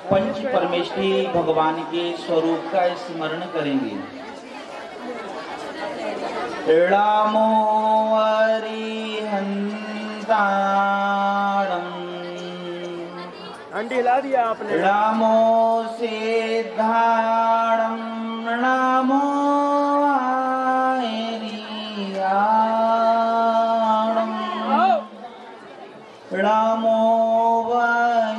पंच परमेष्ठी भगवान के स्वरूप का स्मरण करेंगे। रामो अरिहंताणं अंडी हिला दिया आपने। रामो सिद्धाणं रामो आयरियाणं रामो वज्रायाणं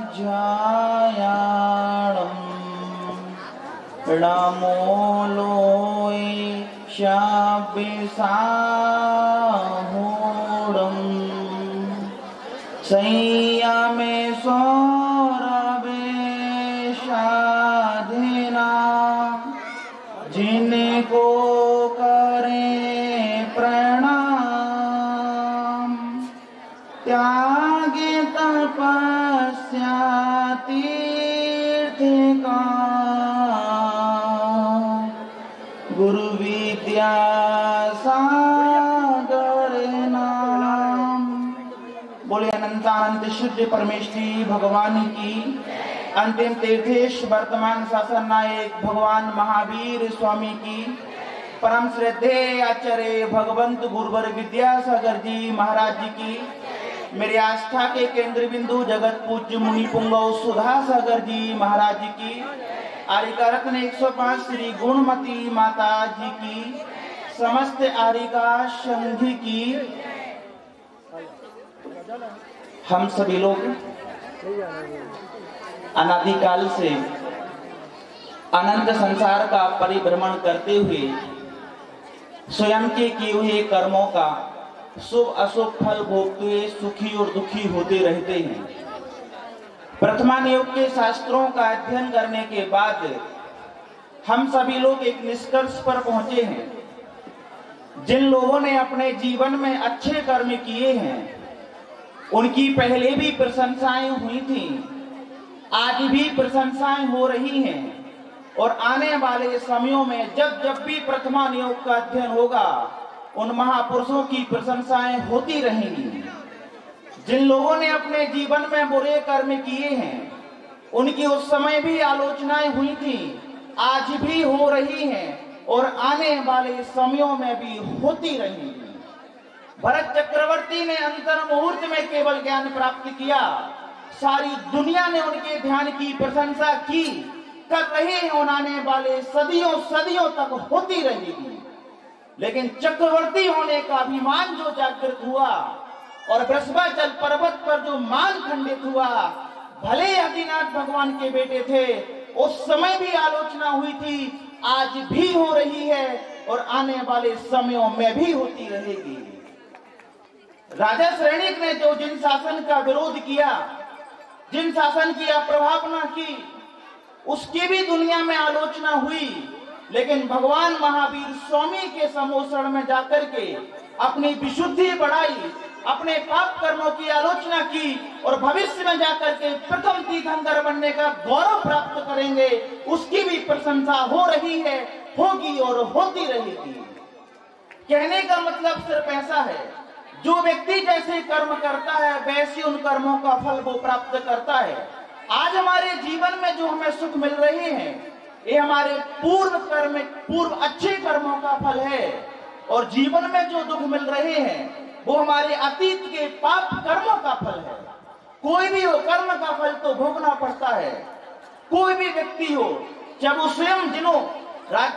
रामो लोय शापिसाहूणं संयमे सौरभेशाधिना जिनको करे प्रणाम त्यागे तपस्या तीर्थ का गुरु विद्या सागर नाम। बोले अनंतानंत शुद्ध परमेष्ठी भगवान की। अंतिम तीर्थेश वर्तमान शासन नायक भगवान महावीर स्वामी की। परम श्रद्धेय आचार्य भगवंत गुरुवर विद्यासागर जी महाराज जी की। मेरी आस्था के केंद्र बिंदु जगत पूज्य मुनि पुंगव सुधा सागर जी महाराज जी की। आरिका रत्न 105 श्री गुणमती माता जी की। समस्त आरिका संघ की। हम सभी लोग अनादिकाल से अनंत संसार का परिभ्रमण करते हुए स्वयं के किए हुए कर्मों का शुभ अशुभ फल भोगते हुए सुखी और दुखी होते रहते हैं। वर्तमान योग के शास्त्रों का अध्ययन करने के बाद हम सभी लोग एक निष्कर्ष पर पहुंचे हैं। जिन लोगों ने अपने जीवन में अच्छे कर्म किए हैं उनकी पहले भी प्रशंसाएं हुई थी, आज भी प्रशंसाएं हो रही हैं और आने वाले समयों में जब जब भी प्रथमान योग का अध्ययन होगा उन महापुरुषों की प्रशंसाएं होती रहेंगी। जिन लोगों ने अपने जीवन में बुरे कर्म किए हैं उनकी उस समय भी आलोचनाएं हुई थी, आज भी हो रही हैं और आने वाले समयों में भी होती रहेंगी। भरत चक्रवर्ती ने अंतर मुहूर्त में केवल ज्ञान प्राप्त किया, सारी दुनिया ने उनके ध्यान की प्रशंसा की, कर रहे हैं, आने वाले सदियों सदियों तक होती रहेगी। लेकिन चक्रवर्ती होने का अभिमान जो जागृत हुआ और वृषभाचल पर्वत पर जो मान खंडित हुआ, भले आदिनाथ भगवान के बेटे थे, उस समय भी आलोचना हुई थी, आज भी हो रही है और आने वाले समयों में भी होती रहेगी। राजा श्रेणिक ने जो जिन शासन का विरोध किया, जिन शासन की अप्रभावना की, उसकी भी दुनिया में आलोचना हुई। लेकिन भगवान महावीर स्वामी के समोषण में जाकर के अपनी विशुद्धि बढ़ाई, अपने पाप कर्मों की आलोचना की और भविष्य में जाकर के प्रथम तीर्थंकर बनने का गौरव प्राप्त करेंगे, उसकी भी प्रशंसा हो रही है, होगी और होती रहेगी। कहने का मतलब सिर्फ ऐसा है, जो व्यक्ति जैसे कर्म करता है वैसे उन कर्मों का फल वो प्राप्त करता है। आज हमारे जीवन में जो हमें सुख मिल रहे हैं ये हमारे पूर्व अच्छे कर्मों का फल है, और जीवन में जो दुख मिल रहे हैं वो हमारे अतीत के पाप कर्मों का फल है। कोई भी हो, कर्म का फल तो भोगना पड़ता है। कोई भी व्यक्ति हो, जब वो स्वयं जिन्हों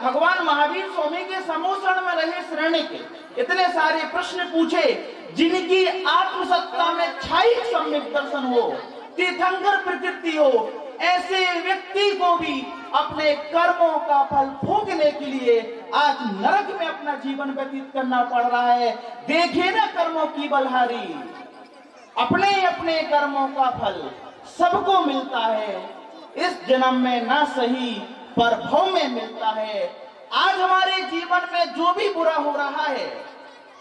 भगवान महावीर स्वामी के समोषण में रहे श्रेणी के इतने सारे प्रश्न पूछे, जिनकी आत्मसत्ता में छाई सम्यक दर्शन हो, तीर्थंकर प्रकृति हो, ऐसे व्यक्ति को भी अपने कर्मों का फल भोगने के लिए आज नरक में अपना जीवन व्यतीत करना पड़ रहा है। देखिए ना कर्मों की बलहारी, अपने अपने कर्मों का फल सबको मिलता है, इस जन्म में ना सही पर भव में मिलता है। आज हमारे जीवन में जो भी बुरा हो रहा है,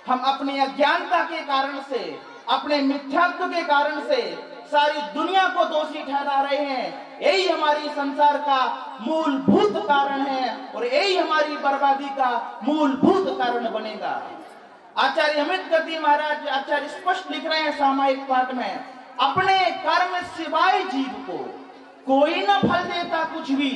हम अपनी अज्ञानता के कारण से, अपने मिथ्यात्व के कारण से सारी दुनिया को दोषी ठहरा रहे हैं। यही हमारी संसार का मूलभूत कारण है और यही हमारी बर्बादी का मूलभूत कारण बनेगा। आचार्य अमित गति महाराज आचार्य स्पष्ट लिख रहे हैं सामायिक पाठ में, अपने कर्म सिवाय जीव को कोई न फल देता कुछ भी,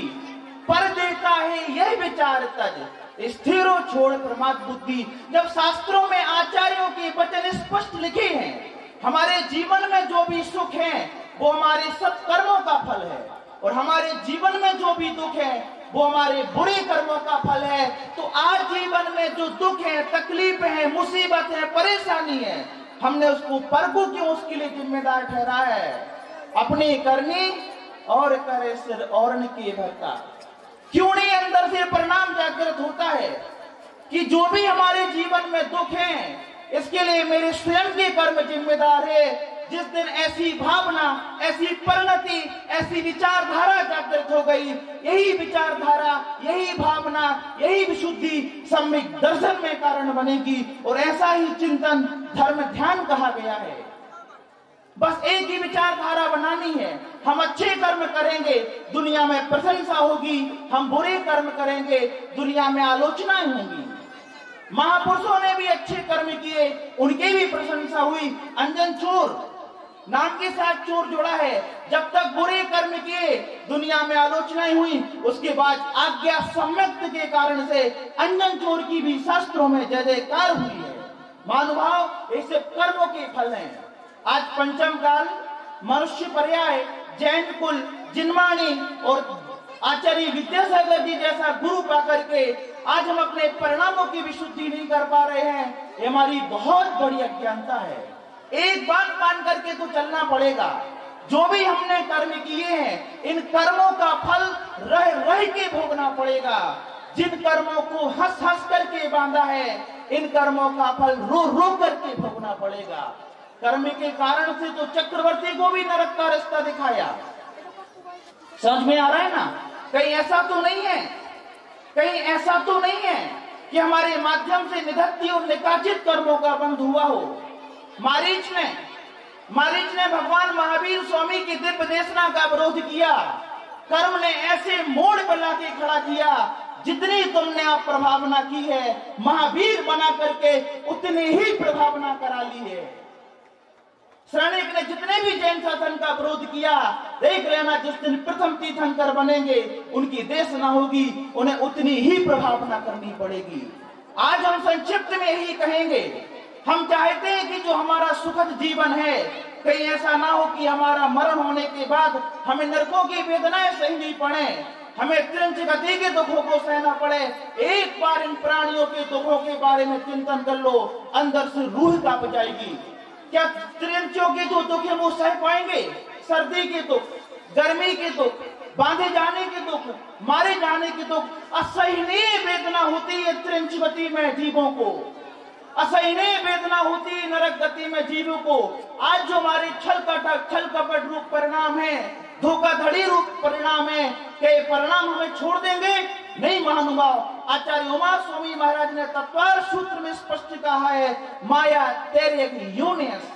पर देता है यह विचार तज, स्थिरो छोड़ प्रमाद बुद्धि। जब शास्त्रों में आचार्यों के वचन स्पष्ट लिखे हैं, हमारे जीवन में जो भी सुख है वो हमारे सत्कर्मों का फल है, और हमारे जीवन में जो भी दुख है वो हमारे बुरे कर्मों का फल है। तो आज जीवन में जो दुख है, तकलीफ है, मुसीबत है, परेशानी है, हमने उसको प्रभु क्यों उसके लिए जिम्मेदार ठहराया है। अपनी करनी और करे सिर और के भरता। क्यों नहीं अंदर से परिणाम जागृत होता है कि जो भी हमारे जीवन में दुख है, इसके लिए मेरे स्वयं के कर्म जिम्मेदार है। जिस दिन ऐसी भावना, ऐसी परिणति, ऐसी विचारधारा जागृत हो गई, यही विचारधारा, यही भावना, यही विशुद्धि सम्यक दर्शन में कारण बनेगी। और ऐसा ही चिंतन धर्म ध्यान कहा गया है। बस एक ही विचारधारा बनानी है। हम अच्छे कर्म करेंगे, दुनिया में प्रशंसा होगी। हम बुरे कर्म करेंगे, दुनिया में आलोचनाएं होंगी। महापुरुषों ने भी अच्छे कर्म किए, उनकी भी प्रशंसा हुई। अंजन चोर नाम के साथ चोर जोड़ा है। जब तक बुरे कर्म किए, दुनिया में आलोचनाएं हुई, उसके बाद आज्ञा सम्यक्त के कारण से अंजन चोर की भी शास्त्रों में जय जयकार हुई है। महानुभाव, ऐसे कर्मों के फल हैं। आज पंचम काल, मनुष्य पर्याय, जैन कुल, जिनवाणी और आचार्य विद्यासागर जी जैसा गुरु पाकर के आज हम अपने परिणामों की विशुद्धि नहीं कर पा रहे हैं, ये हमारी बहुत बड़ी अज्ञानता है। एक बात मान करके तो चलना पड़ेगा, जो भी हमने कर्म किए हैं, इन कर्मों का फल रह रह के भोगना पड़ेगा। जिन कर्मों को हंस हंस करके बांधा है, इन कर्मों का फल रो रो करके भोगना पड़ेगा। कर्म के कारण से तो चक्रवर्ती को भी नरक का रास्ता दिखाया। समझ में आ रहा है ना? कहीं ऐसा तो नहीं है, कहीं ऐसा तो नहीं है कि हमारे माध्यम से निधत्ती और निकाचित कर्मों का बंध हुआ हो। मारीच ने भगवान महावीर स्वामी की दिव्य देशना का विरोध किया। कर्म ने ऐसे मोड़ बना के खड़ा किया, जितनी तुमने आप प्रभावना की है, महावीर बना करके उतनी ही प्रभावना करा ली है। श्रवणिक ने जितने भी जैन शासन का विरोध किया, देख लेना जिस दिन प्रथम तीर्थंकर बनेंगे, उनकी देशना होगी, उन्हें उतनी ही प्रभावना करनी पड़ेगी। आज हम संक्षिप्त में यही कहेंगे, हम चाहते हैं कि जो हमारा सुखद जीवन है, कहीं ऐसा ना हो कि हमारा मरण होने के बाद हमें नरकों की वेदनाएं सहनी पड़े, हमें त्रिंच गति के दुखों को सहना पड़े। एक बार इन प्राणियों के दुखों के बारे में चिंतन कर लो, अंदर से रूह कांप जाएगी। क्या त्रिंचों के जो दुख है वो सह पाएंगे? सर्दी के दुख, गर्मी के दुख, बांधे जाने के दुख, मारे जाने के दुख, असहनीय वेदना होती है त्रिंच गति में जीवों को, असहनीय वेदना होती है नरक गति में जीवों को। आज जो हमारे छल कपट रूप परिणाम है, धोखाधड़ी रूप परिणाम है, के परिणाम हमें छोड़ देंगे? नहीं महानुभाव, आचार्य उमा स्वामी महाराज ने तत्वार सूत्र में स्पष्ट कहा है, माया तेरे यूनियस,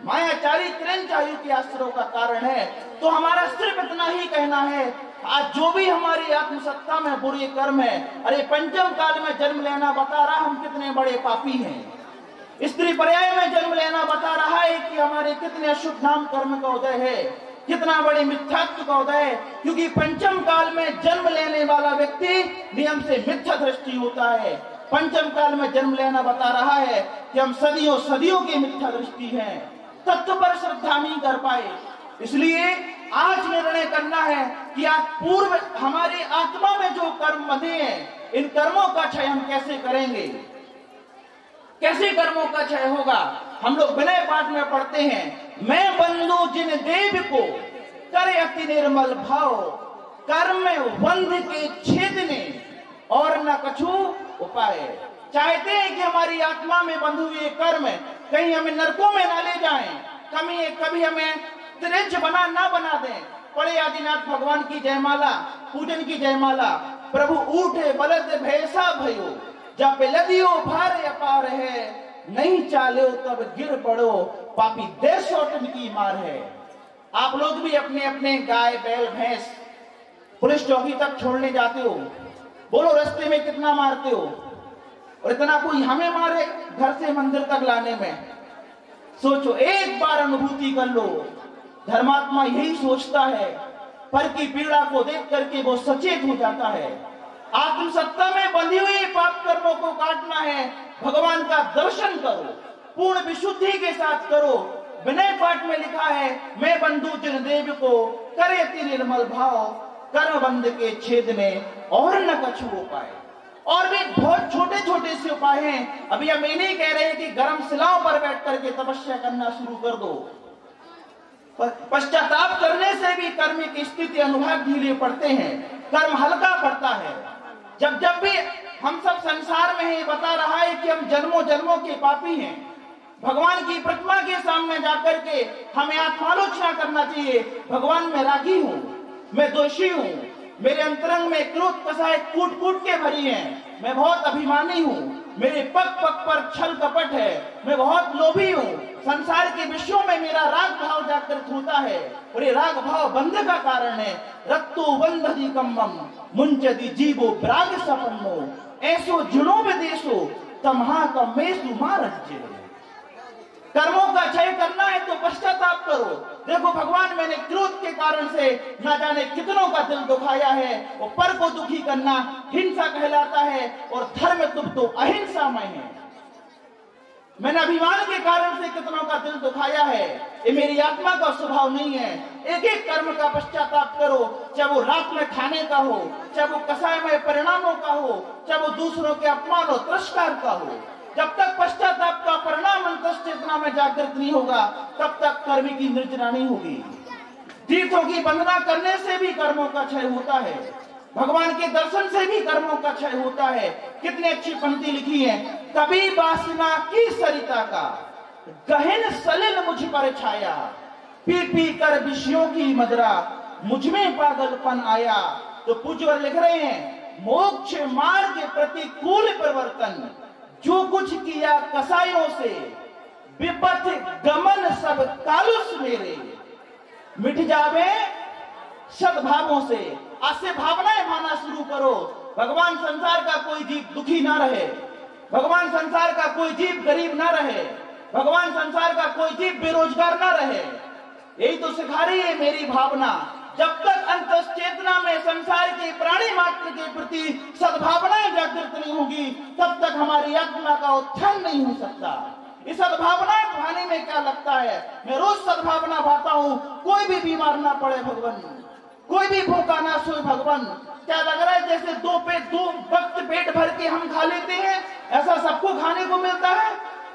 मायाचारी त्रिंच आयु के आश्रयों का कारण है। तो हमारा सिर्फ इतना ही कहना है, आज जो भी हमारी आत्मसत्ता में बुरे कर्म है, अरे पंचम काल में जन्म लेना बता रहा हम कितने बड़े पापी हैं। स्त्री पर्याय में जन्म लेना बता रहा है कि हमारे कितने अशुभ नाम कर्म का उदय है, कितना बड़े मिथ्यात्व का उदय है। क्योंकि पंचम काल में जन्म लेने वाला व्यक्ति नियम से मिथ्या दृष्टि होता है। पंचम काल में जन्म लेना बता रहा है कि हम सदियों सदियों की मिथ्या दृष्टि है, तत्व पर श्रद्धा नहीं कर पाए। इसलिए आज निर्णय करना है कि आज पूर्व हमारी आत्मा में जो कर्म बंधे हैं, इन कर्मों का क्षय हम कैसे करेंगे, कैसे कर्मों का क्षय होगा। हम लोग विनय पाठ में पढ़ते हैं, मैं बंधु जिन देव को करे अति निर्मल भाव, कर्म बंध के छेदने और न कछु उपाय। चाहते हैं कि हमारी आत्मा में बंधे हुए कर्म कहीं हमें नरकों में ना ले जाएं, कभी हमें त्रिंच ना बना दें। पढ़े आदिनाथ भगवान की जयमाला, पूजन की जयमाला, प्रभु उठे बलद भैसा भयो, जब लदियो भार अपार है, नहीं चालो तब गिर पड़ो, पापी देश औटन की मार है। आप लोग भी अपने अपने गाय बैल भैंस पुलिस चौकी तक छोड़ने जाते हो, बोलो रास्ते में कितना मारते हो, और इतना कोई हमें मारे घर से मंदिर तक लाने में। सोचो, एक बार अनुभूति कर लो। धर्मात्मा यही सोचता है पर की पीड़ा को देख करके वो सचेत हो जाता है। आत्मसत्ता में बंधी हुई पाप कर्मों को काटना है, भगवान का दर्शन करो, पूर्ण विशुद्धि के साथ करो। विनय पाठ में लिखा है, मैं बंधु जिन देव को करे ति निर्मल भाव, कर्म बंध के छेद में और न कछु हो पाए। और भी बहुत छोटे छोटे से उपाय हैं। अभी हम ये नहीं कह रहे हैं कि गर्म शिलाओं पर बैठ करके तपस्या करना शुरू कर दो। पश्चाताप करने से भी कर्म की स्थिति अनुभाग ढीले पड़ते हैं, कर्म हल्का पड़ता है। जब जब भी हम सब संसार में है, बता रहा है कि हम जन्मों जन्मों के पापी हैं। भगवान की प्रतिमा के सामने जाकर के हमें आत्मालोचना करना चाहिए। भगवान मैं रागी हूं, मैं दोषी हूं, मेरे अंतरंग में क्रोध कसाय कूट कूट के भरी है, मैं बहुत अभिमानी हूं, मेरे पग पग पर छल कपट है, मैं बहुत लोभी हूं, संसार के विषयों में मेरा राग भाव जागृत होता है और ये राग भाव बंध का कारण है। रत्तो बंधि कम्मम मुंचदि जीवो ब्राग सपन्नो, ऐसो जुनो विदेशो तमहा कमेसु मारज्य। कर्मों का क्षय करना है तो पश्चाताप करो। देखो भगवान, मैंने क्रोध के कारण से ना जाने कितनों का दिल दुखाया है। वो पर को दुखी करना हिंसा कहलाता है और धर्म तुम तो अहिंसामय है। मैंने अभिमान के कारण से कितनों का दिल दुखाया है, ये मेरी आत्मा का स्वभाव नहीं है। एक एक कर्म का पश्चाताप करो, चाहे वो रात में खाने का हो, चाहे वो कसायमय परिणामों का हो, चाहे वो दूसरों के अपमान और तिरस्कार का हो। जब तक पश्चाताप का परिणाम अंतस्थ चेतना में जागृत नहीं होगा, तब तक कर्म की निर्जना नहीं होगी। तीर्थों की वंदना करने से भी कर्मों का क्षय होता है, भगवान के दर्शन से भी कर्मों का क्षय होता है। कितनी अच्छी पंक्ति लिखी है, कभी वासना की सरिता का गहन सलिल मुझ पर छाया, पी पी कर विषयों की मदरा मुझ में पागलपन आया। तो पूज्यवर लिख रहे हैं, मोक्ष मार्ग प्रतिकूल परिवर्तन जो कुछ किया कसायों से, विपथ गमन सब कालुस मेरे, मिट जावे सद्भावों से। आज से भावनाएं भाना शुरू करो। भगवान संसार का कोई जीव दुखी ना रहे, भगवान संसार का कोई जीव गरीब ना रहे, भगवान संसार का कोई जीव बेरोजगार ना रहे। यही तो सिखा रही है मेरी भावना। जब तक अंतस चेतना में संसार के प्राणी मात्र के प्रति सद्भावनाएं जागृत नहीं होगी, तब तक हमारी आत्मा का उत्थान नहीं हो सकता। इस सद्भावनाएं भाने में क्या लगता है, मैं रोज सद्भावना भाता हूं, कोई भी बीमार ना पड़े भगवान, कोई भी भूखा ना सोए भगवान। क्या लग रहा है जैसे दो वक्त पेट भर के हम खा लेते हैं, ऐसा सबको खाने को मिलता है?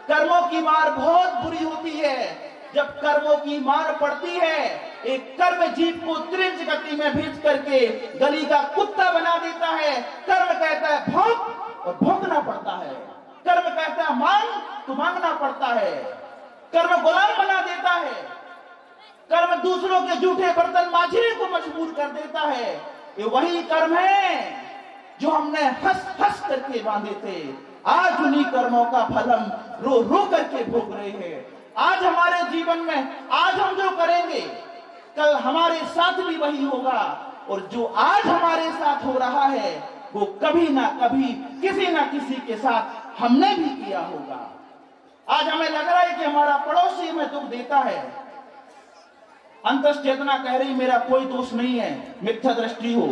कर्मों की मार बहुत बुरी होती है। जब कर्मों की मार पड़ती है, एक कर्म जीव को त्रिंच गति में भेज करके गली का कुत्ता बना देता है। कर्म कहता है भौंक और भौंकना पड़ता है, कर्म कहता है मांग तो मांगना पड़ता है। कर्म गुलाम बना देता है, कर्म दूसरों के जूठे बर्तन मांझने को मजबूर कर देता है। ये वही कर्म है जो हमने हंस हंस करके बांधे थे। आज उन्हीं कर्मों का फल हम रो रो करके भोग रहे हैं। आज हमारे जीवन में आज हम जो करेंगे, कल हमारे साथ भी वही होगा। और जो आज हमारे साथ हो रहा है, वो कभी ना कभी किसी ना किसी के साथ हमने भी किया होगा। आज हमें लग रहा है कि हमारा पड़ोसी हमें दुख देता है, अंतस चेतना कह रही मेरा कोई दोष नहीं है, मिथ्या दृष्टि हो।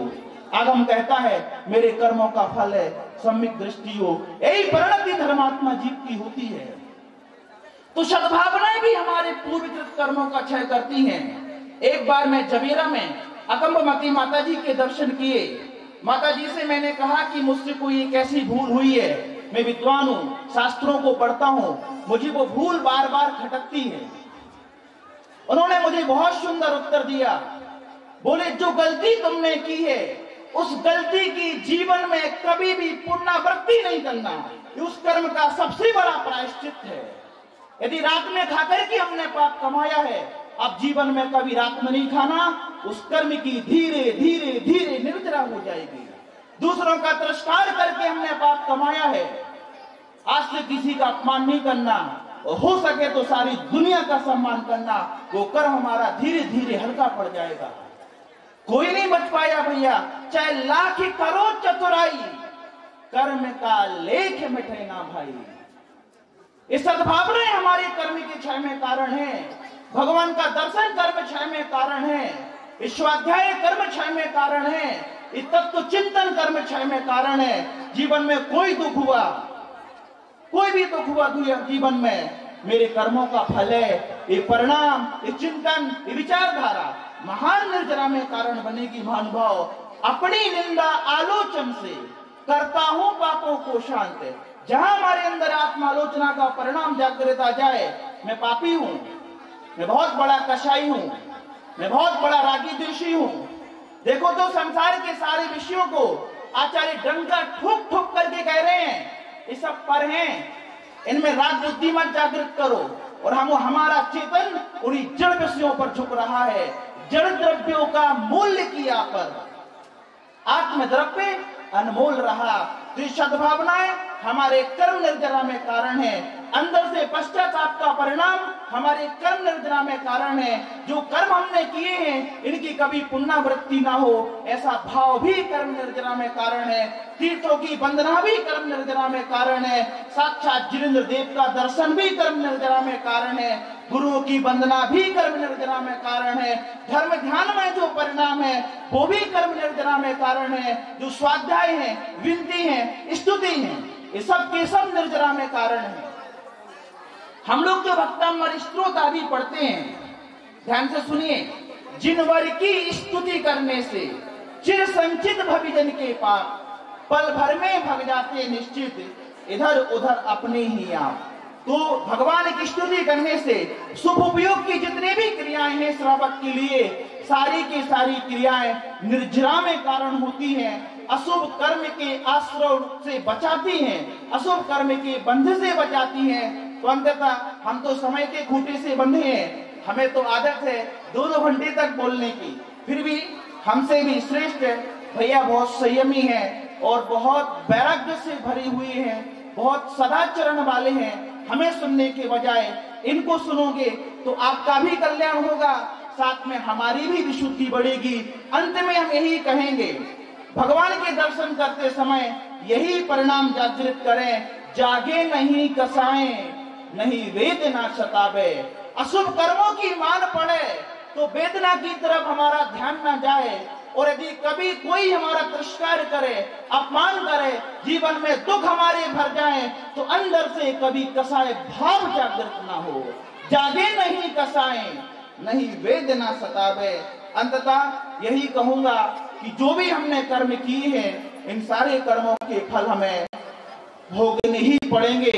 आगम कहता है मेरे कर्मों का फल है सम्यक दृष्टि हो। यही परिणति धर्मात्मा जीव की होती है। तो सद्भावनाएं भी हमारे पूर्वकृत कर्मों का क्षय करती हैं। एक बार मैं जबीरा में अकंबमती माता जी के दर्शन किए। माता जी से मैंने कहा कि मुझसे कोई एक ऐसी भूल हुई है, मैं विद्वान हूँ, शास्त्रों को पढ़ता हूँ, मुझे वो भूल बार बार खटकती है। उन्होंने मुझे बहुत सुंदर उत्तर दिया। बोले जो गलती तुमने की है, उस गलती की जीवन में कभी भी पुनरावृत्ति नहीं करना, उस कर्म का सबसे बड़ा प्रायश्चित है। यदि रात में खाकर के हमने पाप कमाया है, अब जीवन में कभी रात में नहीं खाना, उस कर्म की धीरे धीरे धीरे निर्जरा हो जाएगी। दूसरों का तिरस्कार करके हमने पाप कमाया है, आज से किसी का अपमान नहीं करना, और हो सके तो सारी दुनिया का सम्मान करना। वो कर्म हमारा धीरे धीरे हल्का पड़ जाएगा। कोई नहीं बच पाया भैया, चाहे लाख करो चतुराई, कर्म का लेख मिटे ना भाई। इस सद्भावनाएं हमारे कर्म के क्षय में कारण है। भगवान का दर्शन कर्म क्षय में कारण है। इस स्वाध्याय कर्म क्षय में कारण है, इस तत्व चिंतन कर्म क्षय में कारण है। जीवन में कोई दुख हुआ, कोई भी दुख हुआ जीवन में, मेरे कर्मों का फल है। ये परिणाम, ये चिंतन, ये विचारधारा महान निर्जरा में कारण बनेगी। महानुभाव, अपनी निंदा आलोचन से करता हूं पापों को शांत। जहां हमारे अंदर आत्मालोचना का परिणाम जागृत आ जाए, मैं पापी हूं, मैं बहुत बड़ा कसाई हूं, मैं बहुत बड़ा रागी द्वेषी हूं। देखो तो संसार के सारे विषयों को आचार्य डंका ठोक ठोक करके कह रहे हैं, ये सब पर हैं, इनमें राग बुद्धि मत जागृत करो। और हमारा चेतन उन्हीं जड़ विषयों पर झुक रहा है। जड़ द्रव्यों का मूल्य किया पर आत्मद्रव्य अनमोल रहा। तो ये सद्भावनाएं हमारे कर्म निर्जरा में कारण है। अंदर से पश्चाताप का परिणाम हमारे कर्म निर्जरा में कारण है। जो कर्म हमने किए हैं इनकी कभी पुनरावृत्ति ना हो, ऐसा भाव भी कर्म निर्जरा में कारण है। तीर्थों की वंदना भी कर्म निर्जरा में कारण है। साक्षात जिनेंद्र देव का दर्शन भी कर्म निर्जरा में कारण है। गुरुओं की वंदना भी कर्म निर्जरा में कारण है। धर्म ध्यान में जो परिणाम है वो भी कर्म निर्जरा में कारण है। जो स्वाध्याय है, विनती है, स्तुति है, ये सब के सब निर्जरा में कारण है। हम लोग जो भक्तामर स्तोत्र आदि पढ़ते हैं, ध्यान से सुनिए, जिनवर की स्तुति करने से चिर संचित भविजन के पाप पल भर में भग जाते निश्चित, इधर उधर अपने ही आप। तो भगवान की स्तुति करने से शुभ उपयोग की जितने भी क्रियाएं हैं श्रावक के लिए, सारी की सारी क्रियाएं निर्जरा में कारण होती हैं। अशुभ कर्म के आश्रय से बचाती हैं, अशुभ कर्म के बंध से बचाती हैं। तो अंततः हम तो समय के खूंटे से बंधे हैं, हमें तो आदत है 2-2 घंटे तक बोलने की, फिर भी हमसे भी श्रेष्ठ भैया बहुत संयमी है और बहुत वैराग्य से भरी हुई है, बहुत सदाचरण वाले हैं। हमें सुनने के बजाय इनको सुनोगे तो आपका भी कल्याण होगा, साथ में हमारी भी विशुद्धि बढ़ेगी। अंत में हम यही कहेंगे, भगवान के दर्शन करते समय यही परिणाम जागृत करें, जागे नहीं कसाएं, नहीं वेदना सतावे। अशुभ कर्मों की मान पड़े तो वेदना की तरफ हमारा ध्यान ना जाए। और यदि कभी कोई हमारा तिरस्कार करे, अपमान करे, जीवन में दुख हमारे भर जाए, तो अंदर से कभी कसाए भाव जागृत ना हो। जागे नहीं कसाएं, नहीं वेदना सतावे। अंततः यही कहूंगा कि जो भी हमने कर्म किए हैं, इन सारे कर्मों के फल हमें भोगने ही पड़ेंगे।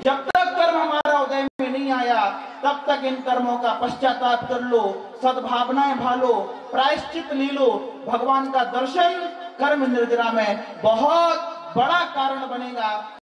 जब तक कर्म हमारा उदय में नहीं आया, तब तक इन कर्मों का पश्चाताप कर लो, सद्भावनाएं भालो, प्रायश्चित ले लो। भगवान का दर्शन कर्म निर्जरा में बहुत बड़ा कारण बनेगा।